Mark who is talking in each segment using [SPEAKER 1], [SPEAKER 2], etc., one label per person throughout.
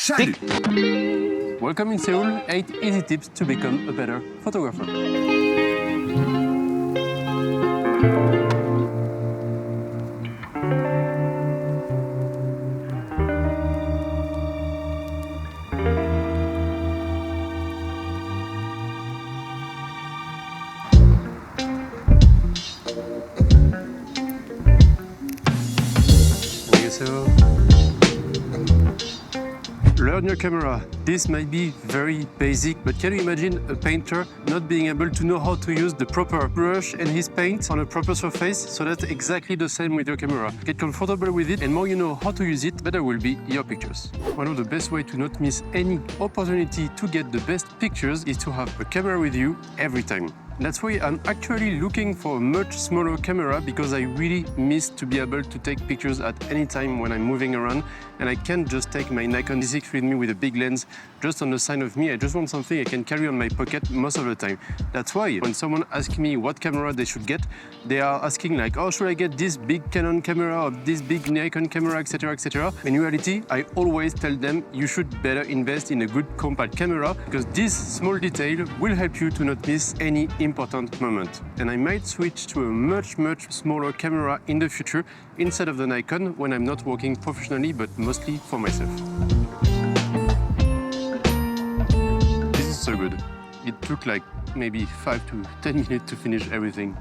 [SPEAKER 1] Salut!
[SPEAKER 2] Welcome in Seoul, 8 easy tips to become a better photographer. So, learn your camera. This might be very basic, but can you imagine a painter not being able to know how to use the proper brush and his paint on a proper surface? So that's exactly the same with your camera. Get comfortable with it, and more you know how to use it, better will be your pictures. One of the best ways to not miss any opportunity to get the best pictures is to have a camera with you every time. That's why I'm actually looking for a much smaller camera, because I really miss to be able to take pictures at any time when I'm moving around, and I can't just take my Nikon D6 with me with a big lens just on the side of me. I just want something I can carry on my pocket most of the time. That's why when someone asks me what camera they should get, they are asking like, oh, should I get this big Canon camera or this big Nikon camera, etc., etc. In reality, I always tell them you should better invest in a good compact camera, because this small detail will help you to not miss any important moment. And I might switch to a much smaller camera in the future instead of the Nikon when I'm not working professionally, but mostly for myself. This is so good. It took like maybe 5 to 10 minutes to finish everything.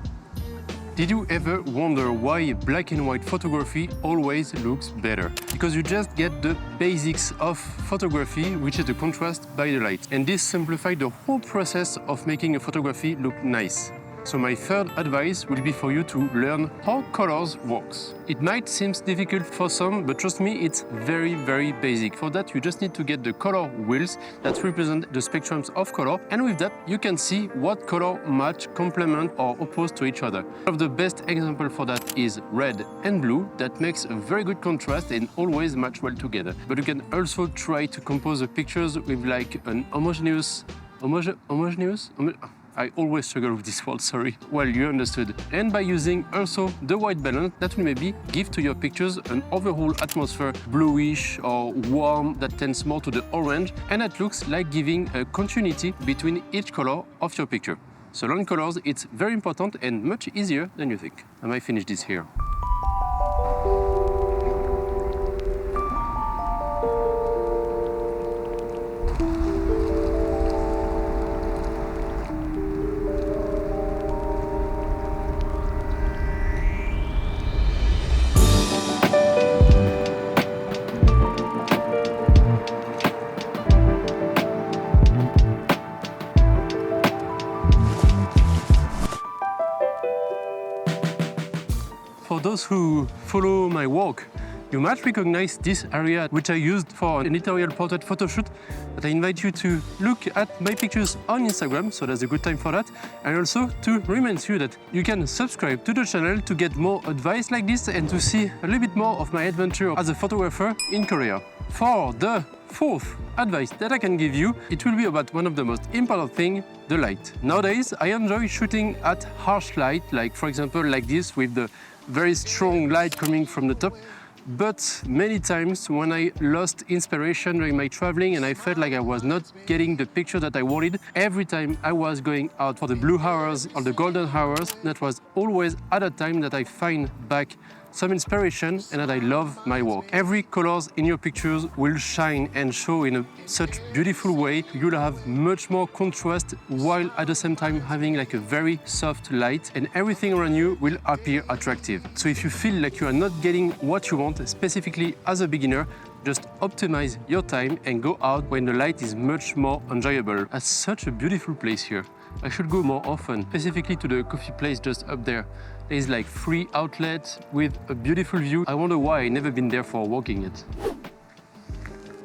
[SPEAKER 2] Did you ever wonder why black and white photography always looks better? Because you just get the basics of photography, which is the contrast by the light. And this simplifies the whole process of making a photography look nice. So my third advice will be for you to learn how colors works. It might seem difficult for some, but trust me, it's very basic. For that, you just need to get the color wheels that represent the spectrums of color, and with that, you can see what color match, complement, or oppose to each other. One of the best example for that is red and blue. That makes a very good contrast and always match well together. But you can also try to compose the pictures with like an homogeneous. I always struggle with this word, sorry. Well, you understood. And by using also the white balance, that will maybe give to your pictures an overall atmosphere bluish or warm that tends more to the orange, and that looks like giving a continuity between each color of your picture. So learn colors, it's very important and much easier than you think. I might finish this here. For those who follow my work, you might recognize this area which I used for an editorial portrait photo shoot, but I invite you to look at my pictures on Instagram, so that's a good time for that, and also to remind you that you can subscribe to the channel to get more advice like this and to see a little bit more of my adventure as a photographer in Korea. For the fourth advice that I can give you, it will be about one of the most important things, the light. Nowadays, I enjoy shooting at harsh light, like for example like this with the very strong light coming from the top. But many times when I lost inspiration during my traveling and I felt like I was not getting the picture that I wanted, every time I was going out for the blue hours or the golden hours, that was always at a time that I find back some inspiration and that I love my work. Every colors in your pictures will shine and show in such beautiful way. You'll have much more contrast while at the same time having like a very soft light, and everything around you will appear attractive. So if you feel like you are not getting what you want, specifically as a beginner, just optimize your time and go out when the light is much more enjoyable. It's such a beautiful place here. I should go more often, specifically to the coffee place just up there. There's like 3 outlets with a beautiful view. I wonder why I've never been there for walking it.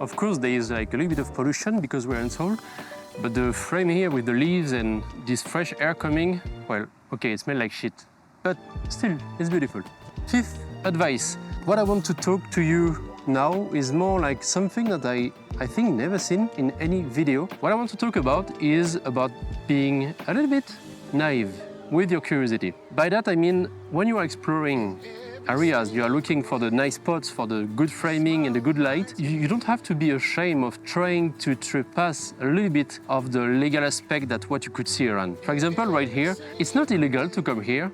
[SPEAKER 2] Of course, there is like a little bit of pollution because we're in Seoul, but the frame here with the leaves and this fresh air coming, well, okay, it smells like shit, but still, it's beautiful. Fifth advice. What I want to talk to you now is more like something that I think never seen in any video. What I want to talk about is about being a little bit naive with your curiosity. By that I mean when you are exploring areas, you are looking for the nice spots, for the good framing and the good light, you don't have to be ashamed of trying to trespass a little bit of the legal aspect that what you could see around. For example, right here, it's not illegal to come here,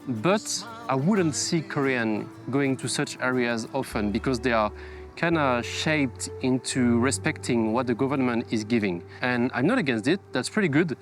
[SPEAKER 2] but I wouldn't see Korean going to such areas often because they are kind of shaped into respecting what the government is giving. And I'm not against it, that's pretty good.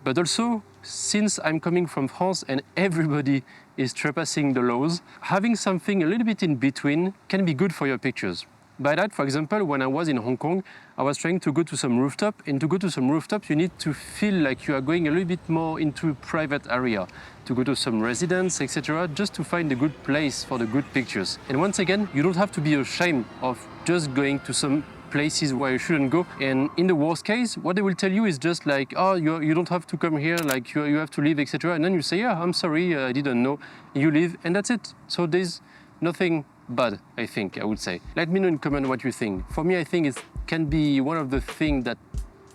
[SPEAKER 2] But also, since I'm coming from France and everybody is trespassing the laws, having something a little bit in between can be good for your pictures. By that, for example, when I was in Hong Kong, I was trying to go to some rooftop, and to go to some rooftop, you need to feel like you are going a little bit more into a private area, to go to some residence, etc., just to find a good place for the good pictures. And once again, you don't have to be ashamed of just going to some places where you shouldn't go. And in the worst case, what they will tell you is just like, oh, you don't have to come here, like you have to leave, etc. And then you say, yeah, I'm sorry, I didn't know. You leave, and that's it. So there's nothing bad, I think, I would say. Let me know in comment what you think. For me, I think it can be one of the things that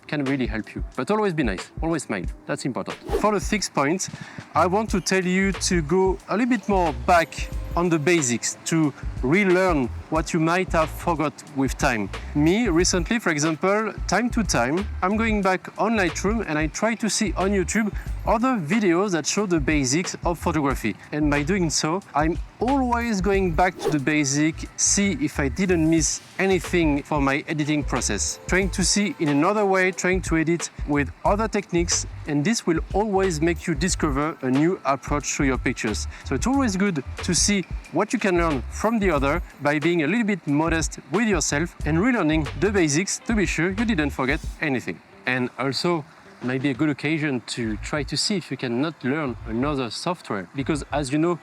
[SPEAKER 2] can really help you. But always be nice, always smile, that's important. For the 6th point, I want to tell you to go a little bit more back on the basics, to relearn what you might have forgot with time. Me, recently, for example, time to time, I'm going back on Lightroom and I try to see on YouTube other videos that show the basics of photography. And by doing so, I'm always going back to the basic, see if I didn't miss anything for my editing process. Trying to see in another way, trying to edit with other techniques, and this will always make you discover a new approach to your pictures. So it's always good to see what you can learn from the other by being a little bit modest with yourself and relearning the basics to be sure you didn't forget anything. And also, might be a good occasion to try to see if you can not learn another software, because as you know,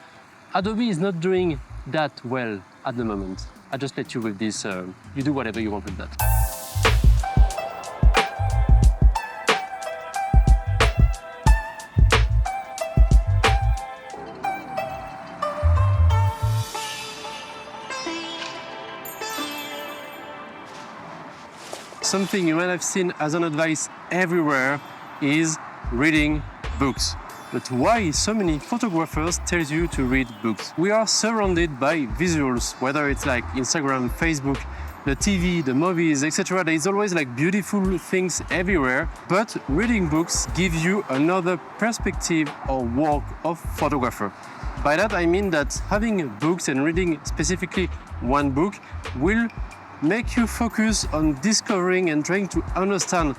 [SPEAKER 2] Adobe is not doing that well at the moment. I just let you with this, you do whatever you want with that. Something you might have seen as an advice everywhere is reading books. But why so many photographers tell you to read books? We are surrounded by visuals, whether it's like Instagram, Facebook, the TV, the movies, etc. There is always like beautiful things everywhere, but reading books give you another perspective or work of photographer. By that I mean that having books and reading specifically one book will make you focus on discovering and trying to understand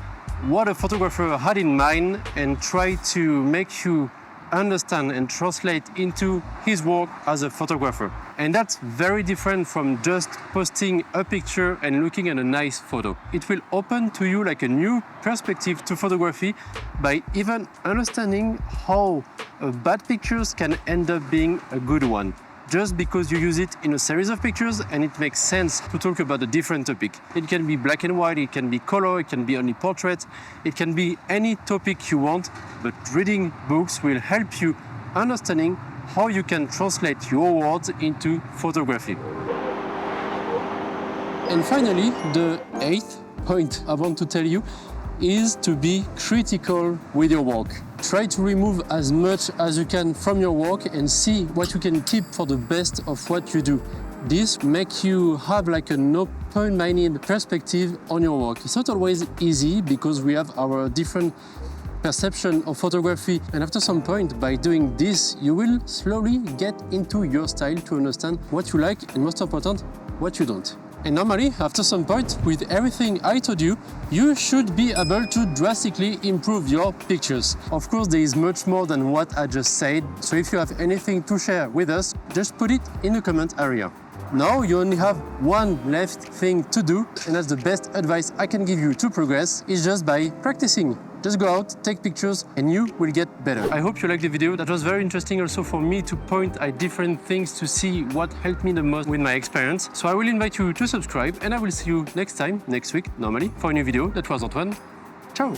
[SPEAKER 2] what a photographer had in mind and try to make you understand and translate into his work as a photographer. And that's very different from just posting a picture and looking at a nice photo. It will open to you like a new perspective to photography by even understanding how bad pictures can end up being a good one, just because you use it in a series of pictures and it makes sense to talk about a different topic. It can be black and white, it can be color, it can be only portrait, it can be any topic you want, but reading books will help you understanding how you can translate your words into photography. And finally, the 8th point I want to tell you is to be critical with your work. Try to remove as much as you can from your work and see what you can keep for the best of what you do. This makes you have like an open-minded perspective on your work. It's not always easy because we have our different perception of photography, and after some point, by doing this, you will slowly get into your style to understand what you like and, most important, what you don't. And normally, after some point, with everything I told you, you should be able to drastically improve your pictures. Of course, there is much more than what I just said, so if you have anything to share with us, just put it in the comment area. Now you only have one left thing to do, and that's the best advice I can give you to progress, is just by practicing. Just go out, take pictures, and you will get better. I hope you liked the video. That was very interesting also for me to point at different things to see what helped me the most with my experience. So I will invite you to subscribe, and I will see you next time, next week, normally, for a new video. That was Antoine. Ciao!